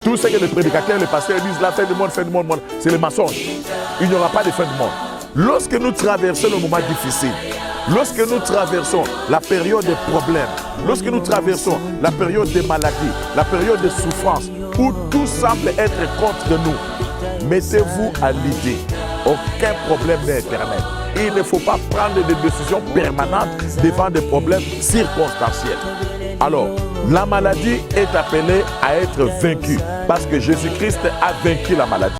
Tout ce que les prédicateurs, les pasteurs disent, la fin du monde, c'est le mensonge. Il n'y aura pas de fin du monde. Lorsque nous traversons le moment difficile, lorsque nous traversons la période des problèmes, lorsque nous traversons la période des maladies, la période de souffrance, où tout semble être contre nous, mettez-vous à l'idée, aucun problème n'est éternel. Il ne faut pas prendre des décisions permanentes devant des problèmes circonstanciels. Alors, la maladie est appelée à être vaincue parce que Jésus-Christ a vaincu la maladie.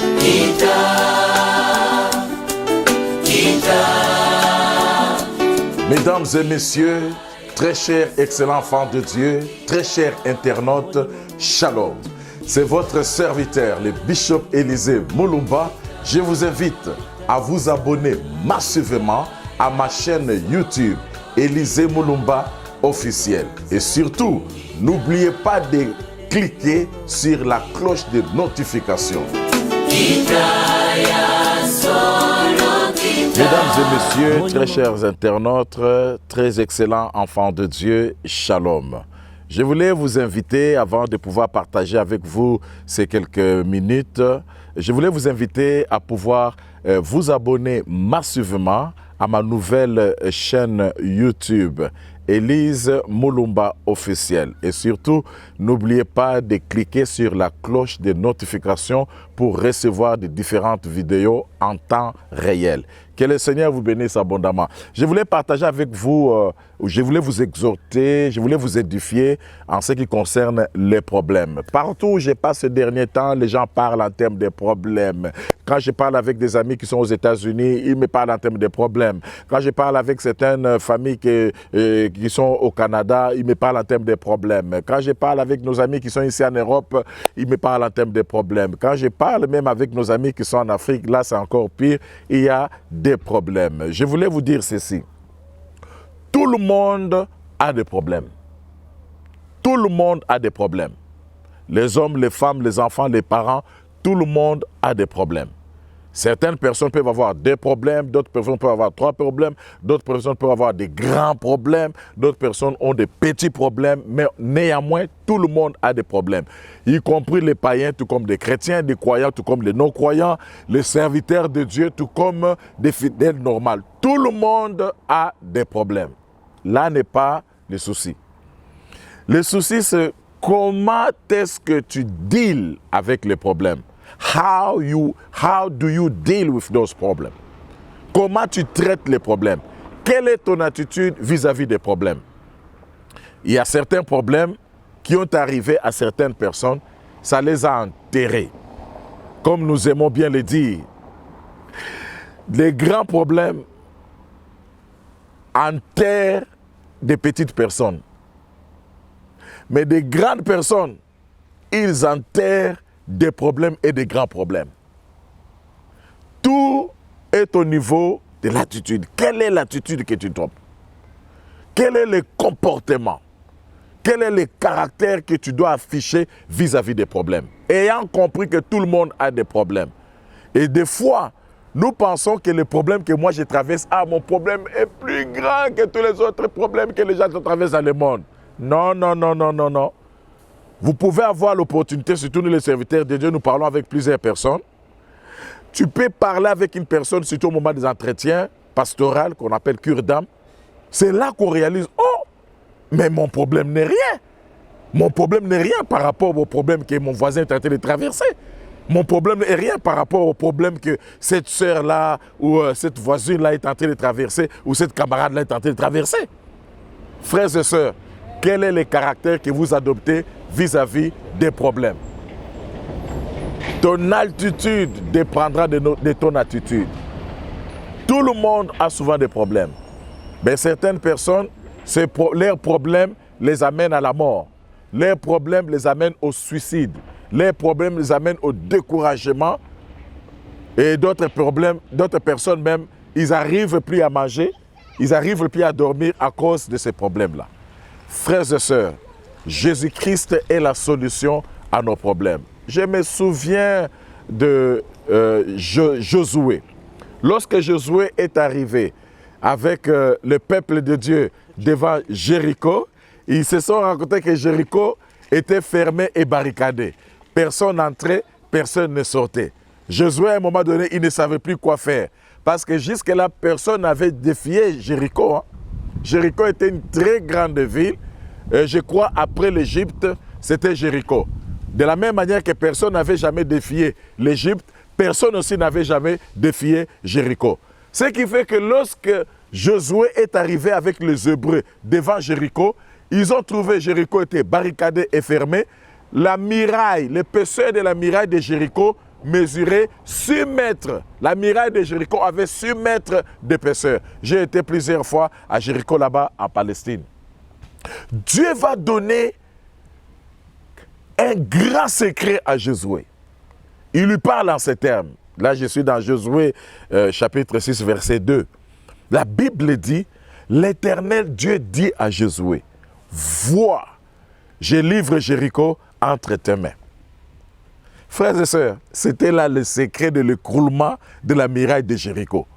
Mesdames et messieurs, très chers excellents enfants de Dieu, très chers internautes, shalom. C'est votre serviteur, le Bishop Élisée Mulumba. Je vous invite à vous abonner massivement à ma chaîne YouTube Élisée Mulumba officiel. Et surtout, n'oubliez pas de cliquer sur la cloche de notification. Mesdames et messieurs, très chers internautes, très excellents enfants de Dieu, shalom. Je voulais vous inviter, avant de pouvoir partager avec vous ces quelques minutes, je voulais vous inviter à pouvoir vous abonner massivement à ma nouvelle chaîne YouTube, Élise Mulumba officiel. Et surtout, n'oubliez pas de cliquer sur la cloche de notification pour recevoir des différentes vidéos en temps réel. Que le Seigneur vous bénisse abondamment. Je voulais partager avec vous, je voulais vous exhorter, je voulais vous édifier en ce qui concerne les problèmes. Partout où je passe ces derniers temps, les gens parlent en termes de problèmes. Quand je parle avec des amis qui sont aux États-Unis, ils me parlent en termes de problèmes. Quand je parle avec certaines familles qui sont au Canada, ils me parlent en termes de problèmes. Quand je parle avec nos amis qui sont ici en Europe, ils me parlent en termes de problèmes. Quand je parle même avec nos amis qui sont en Afrique, là c'est encore pire, il y a des problèmes. Je voulais vous dire ceci. Tout le monde a des problèmes. Tout le monde a des problèmes. Les hommes, les femmes, les enfants, les parents, tout le monde a des problèmes. Certaines personnes peuvent avoir des problèmes, d'autres personnes peuvent avoir 3 problèmes, d'autres personnes peuvent avoir des grands problèmes, d'autres personnes ont des petits problèmes, mais néanmoins, tout le monde a des problèmes, y compris les païens, tout comme des chrétiens, des croyants, tout comme les non-croyants, les serviteurs de Dieu, tout comme des fidèles normaux. Tout le monde a des problèmes. Là n'est pas le souci. Le souci, c'est comment est-ce que tu deals avec les problèmes. How do you deal with those problems? Comment tu traites les problèmes? Quelle est ton attitude vis-à-vis des problèmes? Il y a certains problèmes qui ont arrivé à certaines personnes, ça les a enterrés. Comme nous aimons bien le dire, les grands problèmes enterrent des petites personnes. Mais des grandes personnes, ils enterrent des problèmes et des grands problèmes. Tout est au niveau de l'attitude. Quelle est l'attitude que tu adoptes? Quel est le comportement? Quel est le caractère que tu dois afficher vis-à-vis des problèmes? Ayant compris que tout le monde a des problèmes. Et des fois, nous pensons que le problème que moi je traverse, mon problème est plus grand que tous les autres problèmes que les gens traversent dans le monde. Non, non, non, non, non, non. Vous pouvez avoir l'opportunité, surtout nous les serviteurs de Dieu, nous parlons avec plusieurs personnes. Tu peux parler avec une personne, surtout au moment des entretiens pastoraux, qu'on appelle cure d'âme. C'est là qu'on réalise, oh, mais mon problème n'est rien. Mon problème n'est rien par rapport au problème que mon voisin est en train de traverser. Mon problème n'est rien par rapport au problème que cette sœur-là ou cette voisine-là est en train de traverser ou cette camarade-là est en train de traverser. Frères et sœurs, quel est le caractère que vous adoptez vis-à-vis des problèmes? Ton altitude dépendra de ton attitude. Tout le monde a souvent des problèmes. Mais certaines personnes, leurs problèmes les amènent à la mort. Leurs problèmes les amènent au suicide. Leurs problèmes les amènent au découragement. Et d'autres personnes même, ils n'arrivent plus à manger, ils n'arrivent plus à dormir à cause de ces problèmes-là. Frères et sœurs, Jésus-Christ est la solution à nos problèmes. Je me souviens de Josué. Lorsque Josué est arrivé avec le peuple de Dieu devant Jéricho, ils se sont rencontrés que Jéricho était fermé et barricadé. personne n'entrait, personne ne sortait. Josué, à un moment donné, il ne savait plus quoi faire. Parce que jusque-là, personne n'avait défié Jéricho. Hein. Jéricho était une très grande ville. Je crois, après l'Égypte, c'était Jéricho. De la même manière que personne n'avait jamais défié l'Égypte, personne aussi n'avait jamais défié Jéricho. Ce qui fait que lorsque Josué est arrivé avec les Hébreux devant Jéricho, ils ont trouvé Jéricho était barricadé et fermé. La muraille, l'épaisseur de la muraille de Jéricho mesurait 6 mètres. La muraille de Jéricho avait 6 mètres d'épaisseur. J'ai été plusieurs fois à Jéricho là-bas en Palestine. Dieu va donner un grand secret à Josué. Il lui parle en ces termes. Là, je suis dans Josué chapitre 6, verset 2. La Bible dit, l'Éternel Dieu dit à Josué, vois, je livre Jéricho entre tes mains. Frères et sœurs, c'était là le secret de l'écroulement de la muraille de Jéricho.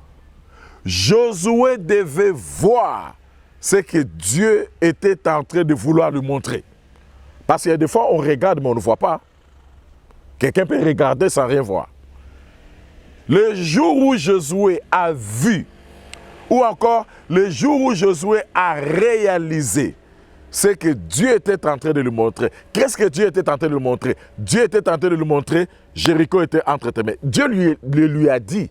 Josué devait voir ce que Dieu était en train de vouloir lui montrer. Parce qu'il y a des fois, on regarde, mais on ne voit pas. Quelqu'un peut regarder sans rien voir. Le jour où Josué a vu, ou encore le jour où Josué a réalisé ce que Dieu était en train de lui montrer. Qu'est-ce que Dieu était en train de lui montrer? Dieu était en train de lui montrer, Jéricho était entre tes mains. Dieu lui a dit,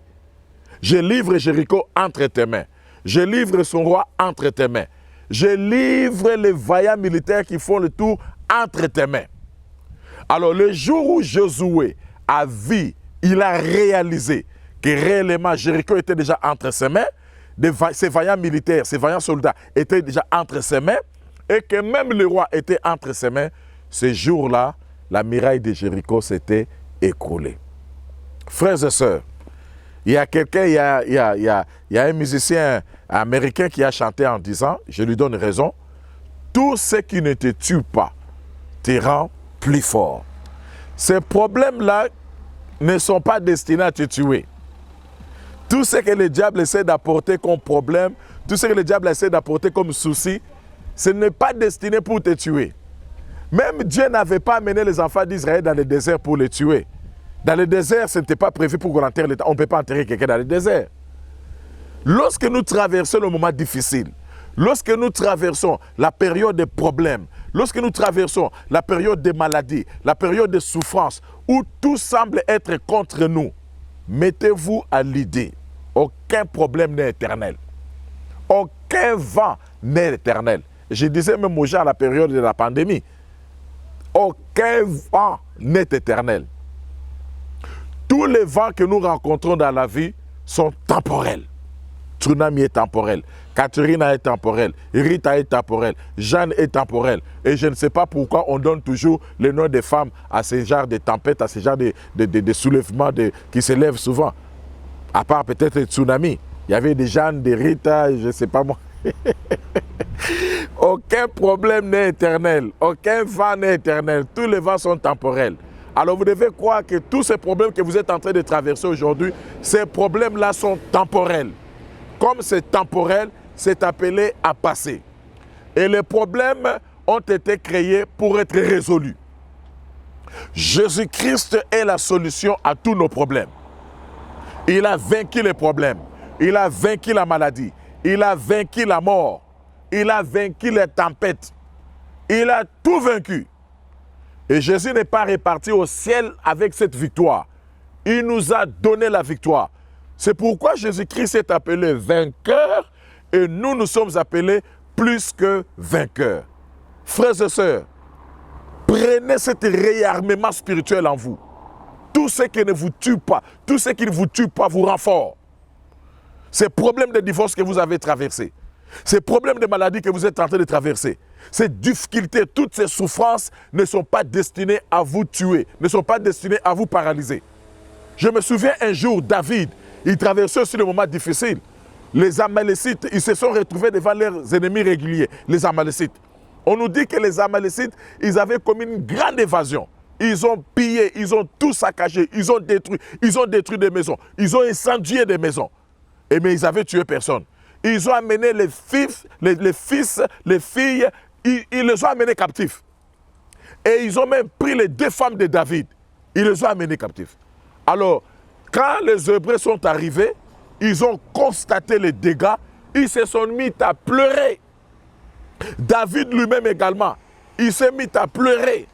je livre Jéricho entre tes mains. Je livre son roi entre tes mains. Je livre les vaillants militaires qui font le tour entre tes mains. Alors le jour où Josué a vu, il a réalisé que réellement Jéricho était déjà entre ses mains, ces vaillants militaires, ces vaillants soldats étaient déjà entre ses mains, et que même le roi était entre ses mains, ce jour-là, la muraille de Jéricho s'était écroulée. Frères et sœurs, il y a quelqu'un, il y a un musicien américain qui a chanté en disant, je lui donne raison, tout ce qui ne te tue pas te rend plus fort. Ces problèmes-là ne sont pas destinés à te tuer. Tout ce que le diable essaie d'apporter comme problème, tout ce que le diable essaie d'apporter comme souci, ce n'est pas destiné pour te tuer. Même Dieu n'avait pas amené les enfants d'Israël dans le désert pour les tuer. Dans le désert, ce n'était pas prévu pour qu'on enterre l'État. On ne peut pas enterrer quelqu'un dans le désert. Lorsque nous traversons le moment difficile, lorsque nous traversons la période de problèmes, lorsque nous traversons la période de maladie, la période de souffrance, où tout semble être contre nous, mettez-vous à l'idée, aucun problème n'est éternel. Aucun vent n'est éternel. Je disais même aux gens à la période de la pandémie, aucun vent n'est éternel. Tous les vents que nous rencontrons dans la vie sont temporels. Tsunami est temporel, Katrina est temporelle, Rita est temporelle, Jeanne est temporelle. Et je ne sais pas pourquoi on donne toujours le nom des femmes à ce genre de tempêtes, à ce genre de soulèvements qui se lèvent souvent. À part peut-être les tsunamis. Il y avait des Jeanne, des Rita, je ne sais pas moi. Aucun problème n'est éternel, aucun vent n'est éternel, tous les vents sont temporels. Alors vous devez croire que tous ces problèmes que vous êtes en train de traverser aujourd'hui, ces problèmes-là sont temporels. Comme c'est temporel, c'est appelé à passer. Et les problèmes ont été créés pour être résolus. Jésus-Christ est la solution à tous nos problèmes. Il a vaincu les problèmes, il a vaincu la maladie, il a vaincu la mort, il a vaincu les tempêtes, il a tout vaincu. Et Jésus n'est pas reparti au ciel avec cette victoire. Il nous a donné la victoire. C'est pourquoi Jésus-Christ est appelé vainqueur et nous, nous sommes appelés plus que vainqueurs. Frères et sœurs, prenez cet réarmement spirituel en vous. Tout ce qui ne vous tue pas, tout ce qui ne vous tue pas vous rend fort. Ces problèmes de divorce que vous avez traversés, ces problèmes de maladie que vous êtes en train de traverser, ces difficultés, toutes ces souffrances ne sont pas destinées à vous tuer, ne sont pas destinées à vous paralyser. Je me souviens un jour, David, il traversait aussi des moments difficiles. Les Amalécites, ils se sont retrouvés devant leurs ennemis réguliers, les Amalécites. On nous dit que les Amalécites, ils avaient commis une grande évasion. Ils ont pillé, ils ont tout saccagé, ils ont détruit des maisons, ils ont incendié des maisons. Mais ils avaient tué personne. Ils ont amené les fils, les filles, ils les ont amenés captifs. Et ils ont même pris les 2 femmes de David. Il les a amenés captifs. Alors, quand les Hébreux sont arrivés, ils ont constaté les dégâts, ils se sont mis à pleurer. David lui-même également, il s'est mis à pleurer.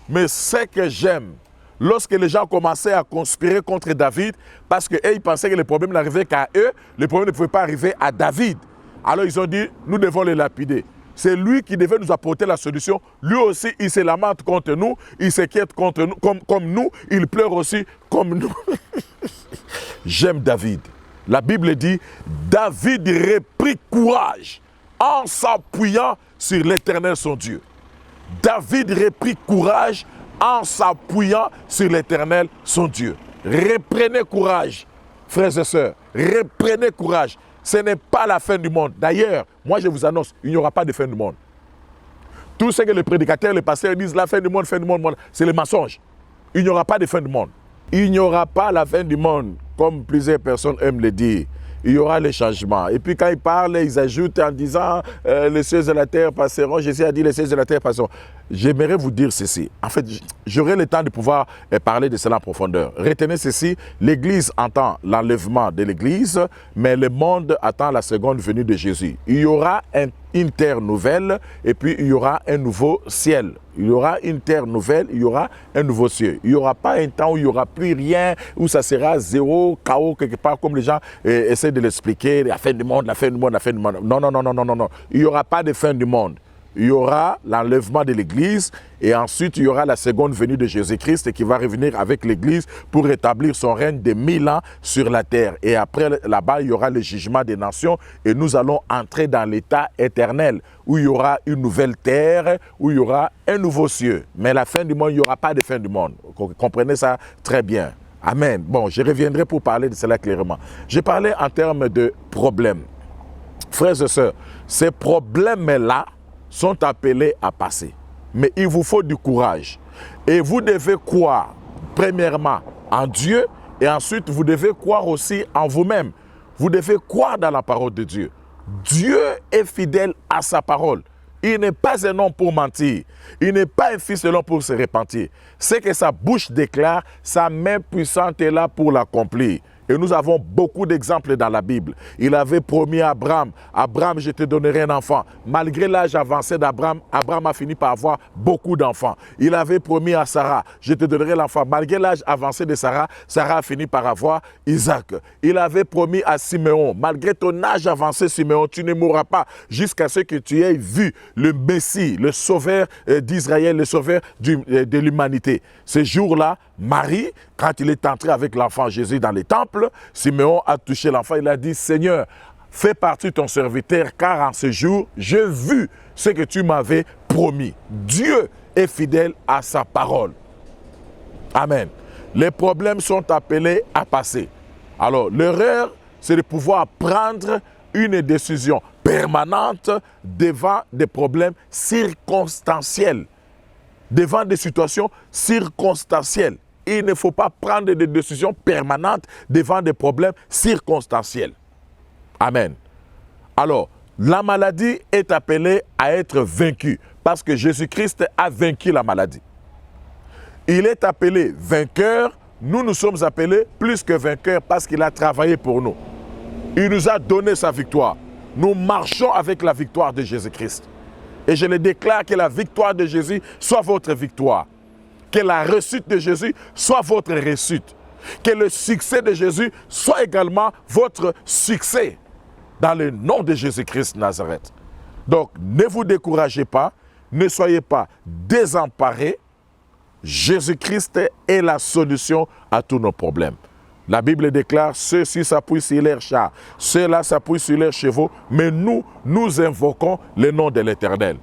Mais ce que j'aime, lorsque les gens commençaient à conspirer contre David, parce qu'ils pensaient que les problèmes n'arrivaient qu'à eux, les problèmes ne pouvaient pas arriver à David. Alors ils ont dit, nous devons les lapider. C'est lui qui devait nous apporter la solution. Lui aussi, il se lamente contre nous, il s'inquiète contre nous, comme nous, il pleure aussi comme nous. J'aime David. La Bible dit, David reprit courage en s'appuyant sur l'Éternel son Dieu. David reprit courage en s'appuyant sur l'Éternel son Dieu. Reprenez courage, frères et sœurs. Reprenez courage. Ce n'est pas la fin du monde. D'ailleurs, moi je vous annonce, il n'y aura pas de fin du monde. Tout ce que les prédicateurs, les pasteurs disent, la fin du monde, c'est le mensonge. Il n'y aura pas de fin du monde. Il n'y aura pas la fin du monde, comme plusieurs personnes aiment le dire. Il y aura les changements. Et puis quand ils parlent, ils ajoutent en disant les cieux de la terre passeront. Jésus a dit les cieux de la terre passeront. J'aimerais vous dire ceci. En fait, j'aurai le temps de pouvoir parler de cela en profondeur. Retenez ceci, l'Église entend l'enlèvement de l'Église, mais le monde attend la seconde venue de Jésus. Il y aura une terre nouvelle et puis il y aura un nouveau ciel. Il y aura une terre nouvelle, il y aura un nouveau ciel. Il n'y aura pas un temps où il n'y aura plus rien, où ça sera zéro, chaos quelque part, comme les gens essaient de l'expliquer, la fin du monde, la fin du monde, la fin du monde. Non, non, non, non, non, non, non. Il n'y aura pas de fin du monde. Il y aura l'enlèvement de l'Église et ensuite il y aura la seconde venue de Jésus-Christ qui va revenir avec l'Église pour établir son règne de 1000 ans sur la terre. Et après, là-bas, il y aura le jugement des nations et nous allons entrer dans l'état éternel où il y aura une nouvelle terre, où il y aura un nouveau ciel. Mais la fin du monde, il n'y aura pas de fin du monde. Vous comprenez ça très bien. Amen. Bon, je reviendrai pour parler de cela clairement. Je parlais en termes de problèmes. Frères et sœurs, ces problèmes-là sont appelés à passer. Mais il vous faut du courage. Et vous devez croire, premièrement, en Dieu, et ensuite, vous devez croire aussi en vous-même. Vous devez croire dans la parole de Dieu. Dieu est fidèle à sa parole. Il n'est pas un homme pour mentir. Il n'est pas un fils de l'homme pour se repentir. Ce que sa bouche déclare, sa main puissante est là pour l'accomplir. Et nous avons beaucoup d'exemples dans la Bible. Il avait promis à Abraham, Abraham, je te donnerai un enfant. Malgré l'âge avancé d'Abraham, Abraham a fini par avoir beaucoup d'enfants. Il avait promis à Sarah, je te donnerai l'enfant. Malgré l'âge avancé de Sarah, Sarah a fini par avoir Isaac. Il avait promis à Siméon, malgré ton âge avancé, Siméon, tu ne mourras pas jusqu'à ce que tu aies vu le Messie, le sauveur d'Israël, le sauveur de l'humanité. Ce jour-là, Marie, quand il est entré avec l'enfant Jésus dans les temples, Siméon a touché l'enfant, il a dit, Seigneur, fais partie de ton serviteur, car en ce jour, j'ai vu ce que tu m'avais promis. Dieu est fidèle à sa parole. Amen. Les problèmes sont appelés à passer. Alors, l'erreur, c'est de pouvoir prendre une décision permanente devant des problèmes circonstanciels, devant des situations circonstancielles. Il ne faut pas prendre des décisions permanentes devant des problèmes circonstanciels. Amen. Alors, la maladie est appelée à être vaincue parce que Jésus-Christ a vaincu la maladie. Il est appelé vainqueur. Nous sommes appelés plus que vainqueurs parce qu'il a travaillé pour nous. Il nous a donné sa victoire. Nous marchons avec la victoire de Jésus-Christ. Et je le déclare que la victoire de Jésus soit votre victoire. Que la réussite de Jésus soit votre réussite. Que le succès de Jésus soit également votre succès. Dans le nom de Jésus-Christ Nazareth. Donc, ne vous découragez pas. Ne soyez pas désemparés. Jésus-Christ est la solution à tous nos problèmes. La Bible déclare, ceux-ci s'appuient sur leurs chars, ceux-là s'appuient sur leurs chevaux, mais nous invoquons le nom de l'Éternel.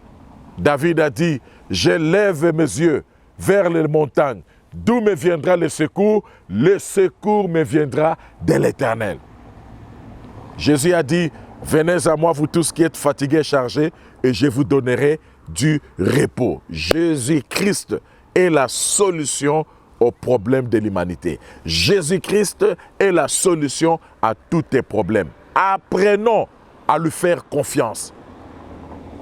David a dit, je lève mes yeux vers les montagnes, d'où me viendra le secours me viendra de l'Éternel. Jésus a dit, venez à moi vous tous qui êtes fatigués et chargés, et je vous donnerai du repos. Jésus-Christ est la solution aux problèmes de l'humanité. Jésus-Christ est la solution à tous tes problèmes. Apprenons à lui faire confiance.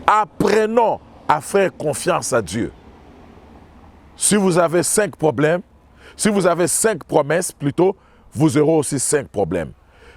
Apprenons à faire confiance à Dieu. Si vous avez 5 problèmes, Si vous avez 5 promesses, plutôt, vous aurez aussi 5 problèmes.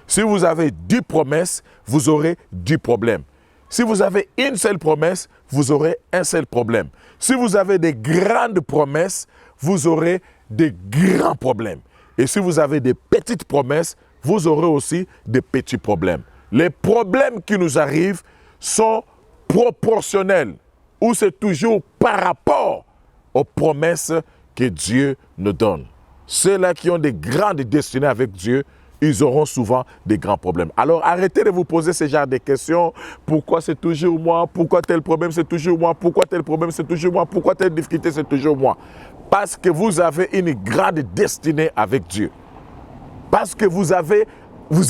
Si vous avez 10 promesses, vous aurez 10 problèmes. Si vous avez une seule promesse, vous aurez un seul problème. Si vous avez des grandes promesses, vous aurez des grands problèmes. Et si vous avez des petites promesses, vous aurez aussi des petits problèmes. Les problèmes qui nous arrivent sont proportionnels ou c'est toujours par rapport aux promesses que Dieu nous donne. Ceux-là qui ont des grandes destinées avec Dieu, ils auront souvent des grands problèmes. Alors arrêtez de vous poser ce genre de questions. Pourquoi c'est toujours moi? Pourquoi tel problème c'est toujours moi? Pourquoi tel problème c'est toujours moi? Pourquoi telle difficulté c'est toujours moi? Parce que vous avez une grande destinée avec Dieu. Parce que vous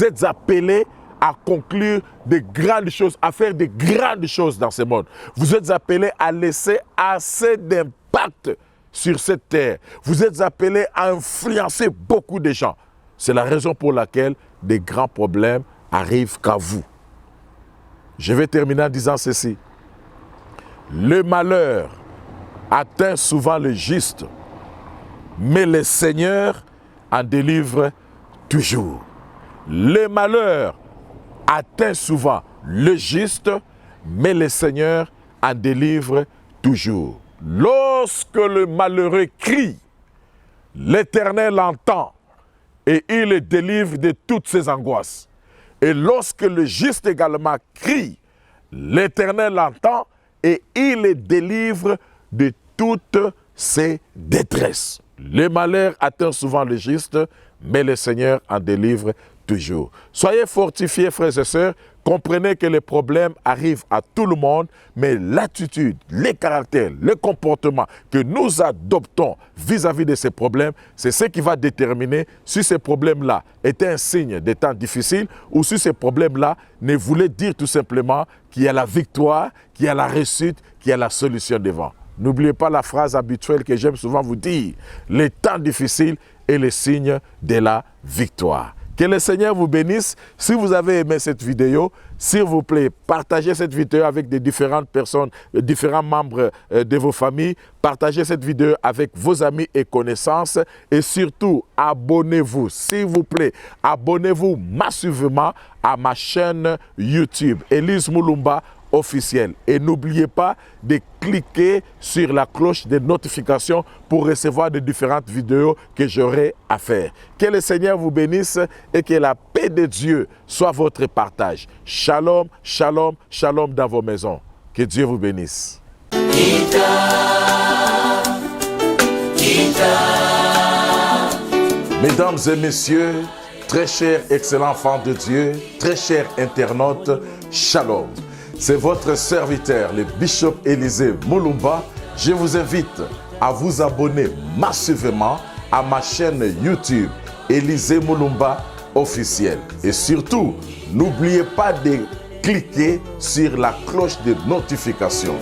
êtes appelés à conclure de grandes choses, à faire de grandes choses dans ce monde. Vous êtes appelés à laisser assez d'impact sur cette terre. Vous êtes appelés à influencer beaucoup de gens. C'est la raison pour laquelle des grands problèmes arrivent qu'à vous. Je vais terminer en disant ceci. Le malheur atteint souvent le juste, mais le Seigneur en délivre toujours. Le malheur atteint souvent le juste, mais le Seigneur en délivre toujours. Lorsque le malheureux crie, l'Éternel entend et il le délivre de toutes ses angoisses. Et lorsque le juste également crie, l'Éternel entend et il le délivre de toutes ses détresses. Le malheur atteint souvent le juste, mais le Seigneur en délivre toujours. Soyez fortifiés, frères et sœurs. Comprenez que les problèmes arrivent à tout le monde, mais l'attitude, les caractères, le comportement que nous adoptons vis-à-vis de ces problèmes, c'est ce qui va déterminer si ces problèmes-là étaient un signe des temps difficiles ou si ces problèmes-là ne voulaient dire tout simplement qu'il y a la victoire, qu'il y a la réussite, qu'il y a la solution devant. N'oubliez pas la phrase habituelle que j'aime souvent vous dire, les temps difficiles est le signe de la victoire. Que le Seigneur vous bénisse. Si vous avez aimé cette vidéo, s'il vous plaît, partagez cette vidéo avec des différentes personnes, différents membres de vos familles. Partagez cette vidéo avec vos amis et connaissances. Et surtout, abonnez-vous, s'il vous plaît. Abonnez-vous massivement à ma chaîne YouTube, Élise Mulumba officiel. Et n'oubliez pas de cliquer sur la cloche de notification pour recevoir de différentes vidéos que j'aurai à faire. Que le Seigneur vous bénisse et que la paix de Dieu soit votre partage. Shalom, shalom, shalom dans vos maisons. Que Dieu vous bénisse. Mesdames et messieurs, très chers excellents enfants de Dieu, très chers internautes, shalom. C'est votre serviteur, le bishop Élisée Mulumba. Je vous invite à vous abonner massivement à ma chaîne YouTube, Élisée Mulumba officiel. Et surtout, n'oubliez pas de cliquer sur la cloche de notification.